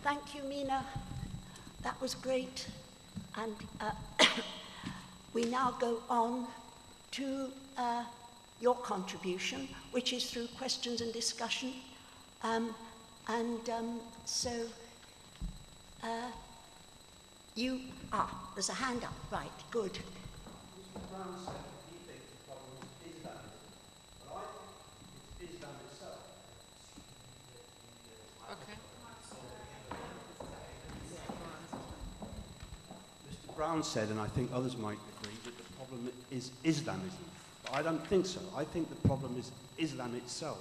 Thank you, Mina. That was great. And we now go on to your contribution, which is through questions and discussion. There's a hand up. Right, good. Mr. Brown said he thinks the problem is Islamism, but I think it's Islam itself. Okay. Mr. Brown said, and I think others might agree, that the problem is Islamism. But I don't think so. I think the problem is Islam itself.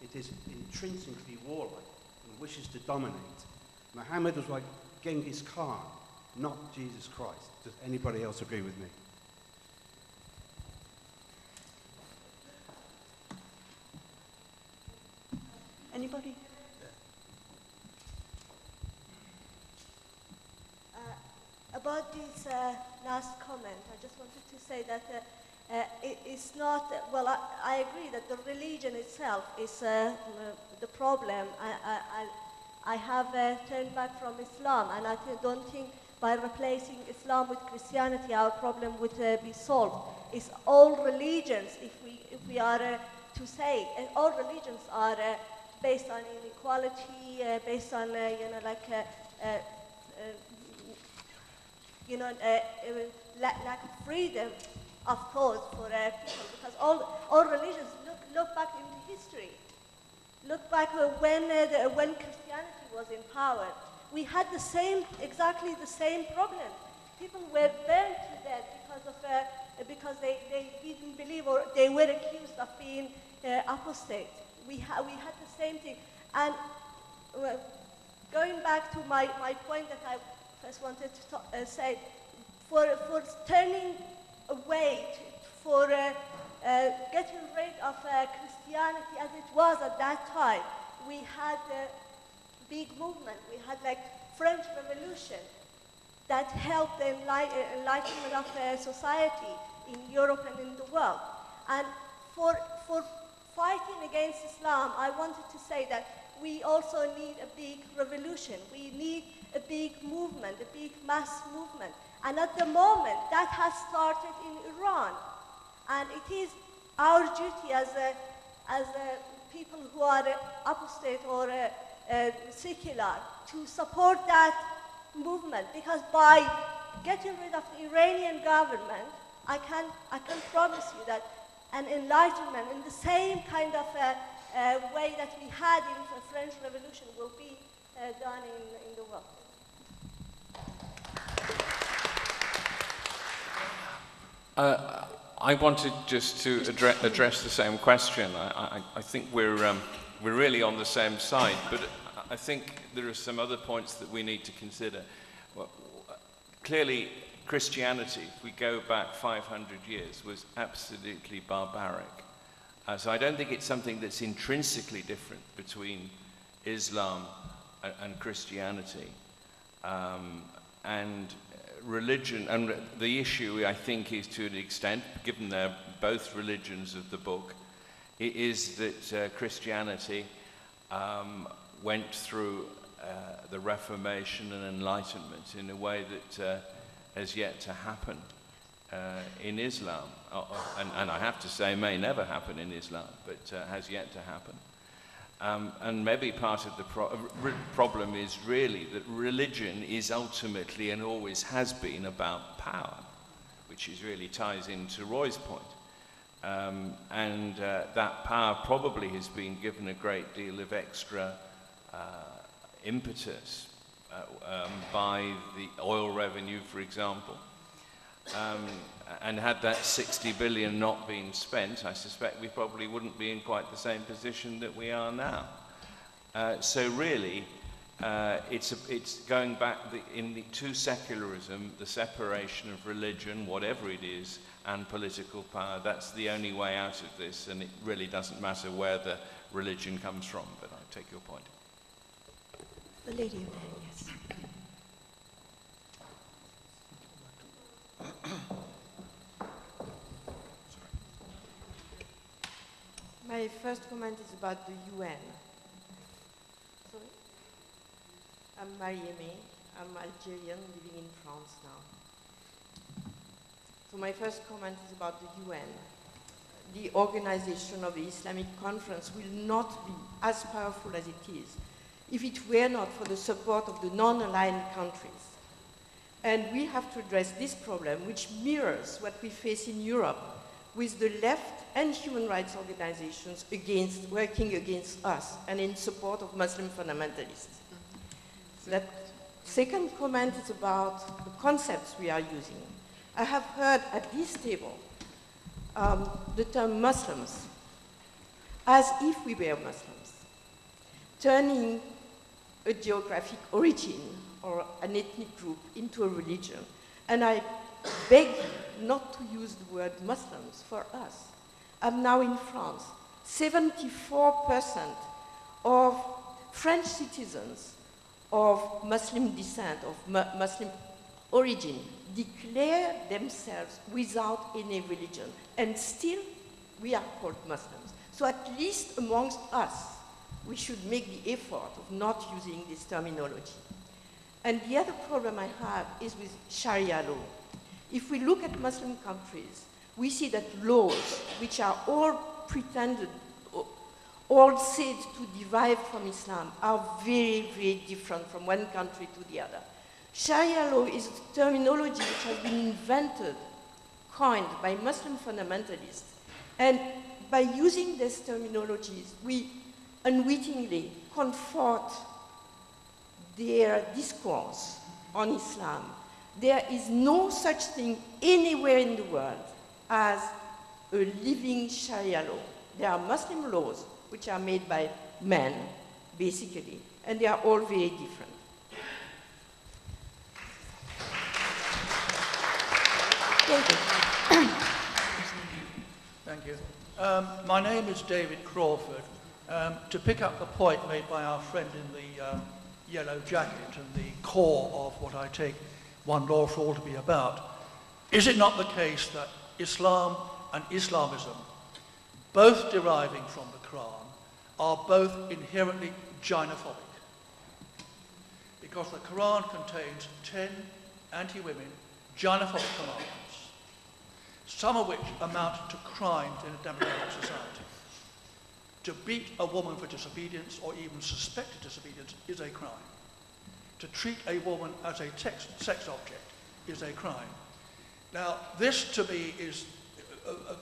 It is intrinsically warlike and wishes to dominate. Muhammad was like Genghis Khan, not Jesus Christ. Does anybody else agree with me? Anybody? About this last comment, I just wanted to say that it's not, well, I agree that the religion itself is the problem. I have turned back from Islam, and I don't think by replacing Islam with Christianity our problem would be solved. It's all religions, if we are to say, all religions are based on inequality, based on lack of freedom of thought for people, because all religions look back into history. Look back when Christianity was in power. We had exactly the same problem. People were burned to death because they didn't believe, or they were accused of being apostates. We had the same thing. And going back to my point that I first wanted to say, for turning away, for getting rid of Christianity as it was at that time, we had a big movement. We had like French Revolution that helped the enlightenment of society in Europe and in the world. And for fighting against Islam, I wanted to say that we also need a big revolution. We need a big movement, a big mass movement. And at the moment, that has started in Iran. And it is our duty as people who are apostate or secular to support that movement, because by getting rid of the Iranian government, I can promise you that an enlightenment in the same kind of way that we had in the French Revolution will be done in the world. I wanted just to address the same question. I think we're really on the same side, but I think there are some other points that we need to consider. Well, clearly, Christianity, if we go back 500 years, was absolutely barbaric. So I don't think it's something that's intrinsically different between Islam and Christianity. And religion, and the issue, I think, is to an extent, given they're both religions of the book, it is that Christianity went through the Reformation and Enlightenment in a way that has yet to happen in Islam, and I have to say may never happen in Islam, but has yet to happen. And maybe part of the problem is really that religion is ultimately and always has been about power, which really ties into Roy's point. And that power probably has been given a great deal of extra impetus by the oil revenue, for example. And had that 60 billion not been spent, I suspect we probably wouldn't be in quite the same position that we are now. So really, it's going back to secularism, the separation of religion, whatever it is, and political power. That's the only way out of this, and it really doesn't matter where the religion comes from, but I take your point. The lady over there, yes. My first comment is about the UN. Sorry? I'm Marieme. I'm Algerian living in France now. So my first comment is about the UN. The organization of the Islamic Conference will not be as powerful as it is if it were not for the support of the non-aligned countries. And we have to address this problem, which mirrors what we face in Europe with the left and human rights organizations working against us and in support of Muslim fundamentalists. That second comment is about the concepts we are using. I have heard at this table the term Muslims as if we were Muslims, turning a geographic origin or an ethnic group into a religion. And I beg you not to use the word Muslims for us. I'm now in France. 74% of French citizens of Muslim descent, of Muslim origin, declare themselves without any religion. And still, we are called Muslims. So at least amongst us, we should make the effort of not using this terminology. And the other problem I have is with Sharia law. If we look at Muslim countries, we see that laws, which are all pretended, all said to derive from Islam, are very, very different from one country to the other. Sharia law is a terminology which has been invented, coined by Muslim fundamentalists. And by using these terminologies, we unwittingly comfort their discourse on Islam. There is no such thing anywhere in the world as a living Sharia law. There are Muslim laws which are made by men, basically, and they are all very different. Thank you. Thank you. My name is David Crawford. To pick up the point made by our friend in the yellow jacket and the core of what I take One Law for All to be about, is it not the case that Islam and Islamism, both deriving from the Quran, are both inherently gynophobic? Because the Quran contains 10 anti-women gynophobic commandments, some of which amount to crimes in a democratic society. To beat a woman for disobedience or even suspected disobedience is a crime. To treat a woman as a sex object is a crime. Now, this to me is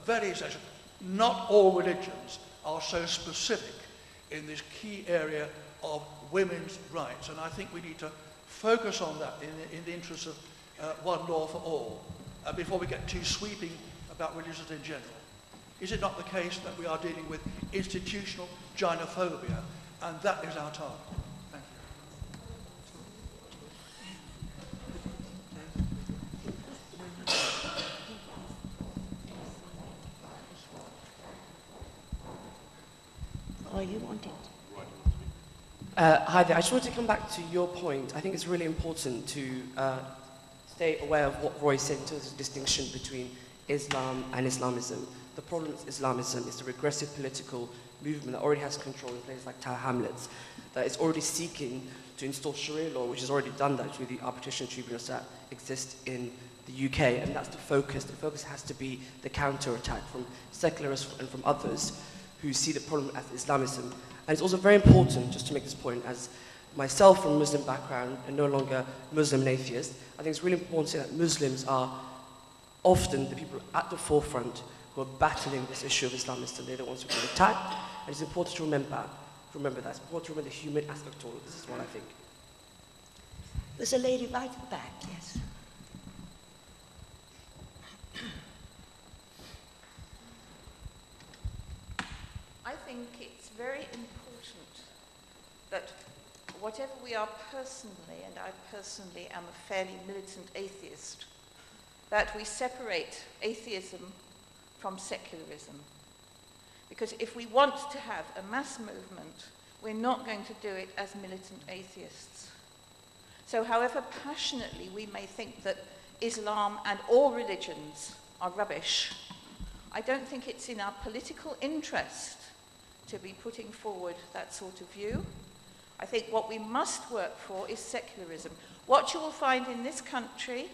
very essential. Not all religions are so specific in this key area of women's rights, and I think we need to focus on that in the interest of one law for all, before we get too sweeping about religions in general. Is it not the case that we are dealing with institutional gynophobia, and that is our target? Thank you. Oh, you want it? Hi there. I just wanted to come back to your point. I think it's really important to stay aware of what Roy said in terms of the distinction between Islam and Islamism. The problem with Islamism is the regressive political movement that already has control in places like Tower Hamlets, that is already seeking to install Sharia law, which has already done that through the arbitration tribunals that exist in the UK, and that's the focus. The focus has to be the counter-attack from secularists and from others who see the problem as Islamism. And it's also very important, just to make this point, as myself from a Muslim background and no longer Muslim and atheist, I think it's really important to say that Muslims are often the people at the forefront who are battling this issue of Islamism. They're the ones who have been attacked, and it's important to remember that. It's important to remember the human aspect of all of this is what I think. There's a lady right at the back, yes. I think it's very important that whatever we are personally, and I personally am a fairly militant atheist, that we separate atheism from secularism. Because if we want to have a mass movement, we're not going to do it as militant atheists. So however passionately we may think that Islam and all religions are rubbish, I don't think it's in our political interest to be putting forward that sort of view. I think what we must work for is secularism. What you will find in this country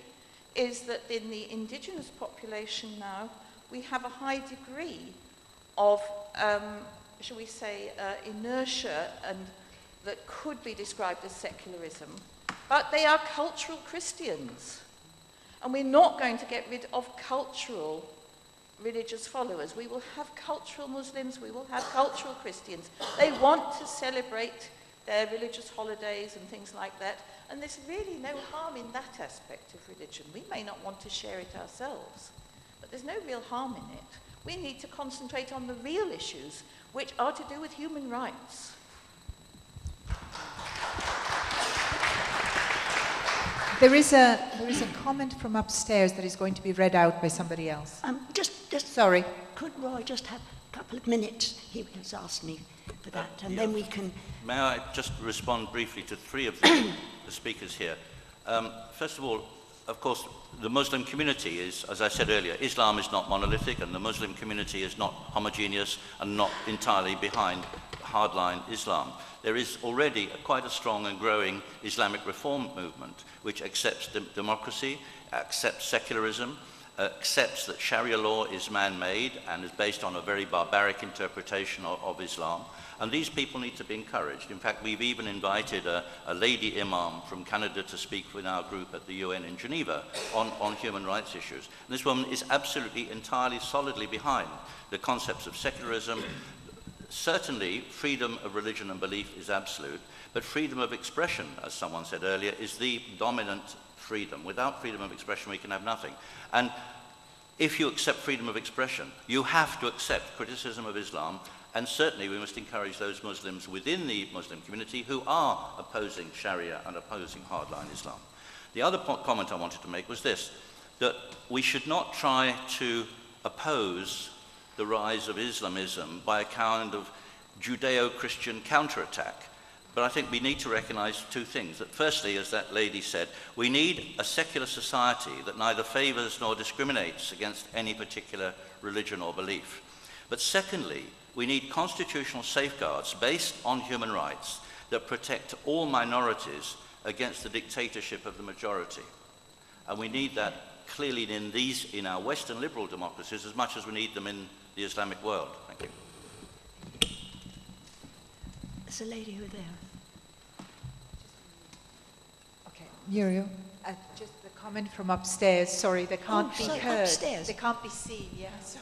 is that in the indigenous population now, we have a high degree of, shall we say, inertia and that could be described as secularism, but they are cultural Christians. And we're not going to get rid of cultural religious followers. We will have cultural Muslims, we will have cultural Christians. They want to celebrate their religious holidays and things like that, and there's really no harm in that aspect of religion. We may not want to share it ourselves, but there's no real harm in it. We need to concentrate on the real issues, which are to do with human rights. There is a comment from upstairs that is going to be read out by somebody else. Just Sorry. Could Roy just have a couple of minutes? He has asked me for that, and then we can... May I just respond briefly to three of the speakers here? First of all, of course, the Muslim community is, as I said earlier, Islam is not monolithic, and the Muslim community is not homogeneous and not entirely behind hardline Islam. There is already quite a strong and growing Islamic reform movement which accepts democracy, accepts secularism, accepts that Sharia law is man-made and is based on a very barbaric interpretation of Islam. And these people need to be encouraged. In fact, we've even invited a lady imam from Canada to speak with our group at the UN in Geneva on human rights issues. And this woman is absolutely, entirely, solidly behind the concepts of secularism. Certainly, freedom of religion and belief is absolute, but freedom of expression, as someone said earlier, is the dominant freedom. Without freedom of expression, we can have nothing. And if you accept freedom of expression, you have to accept criticism of Islam, and certainly we must encourage those Muslims within the Muslim community who are opposing Sharia and opposing hardline Islam. The other comment I wanted to make was this, that we should not try to oppose the rise of Islamism by a kind of Judeo-Christian counterattack. But I think we need to recognize two things. That firstly, as that lady said, we need a secular society that neither favors nor discriminates against any particular religion or belief. But secondly, we need constitutional safeguards based on human rights that protect all minorities against the dictatorship of the majority. And we need that clearly in our Western liberal democracies as much as we need them in the Islamic world. Thank you. There's a lady over there. Okay, Muriel, just the comment from upstairs. Sorry, they can't be heard. Upstairs. They can't be seen, yes.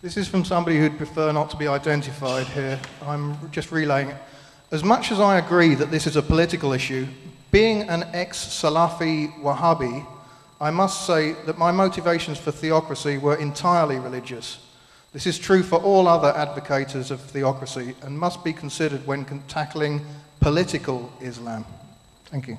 This is from somebody who'd prefer not to be identified here. I'm just relaying it. As much as I agree that this is a political issue, being an ex-Salafi Wahhabi, I must say that my motivations for theocracy were entirely religious. This is true for all other advocates of theocracy and must be considered when tackling political Islam. Thank you.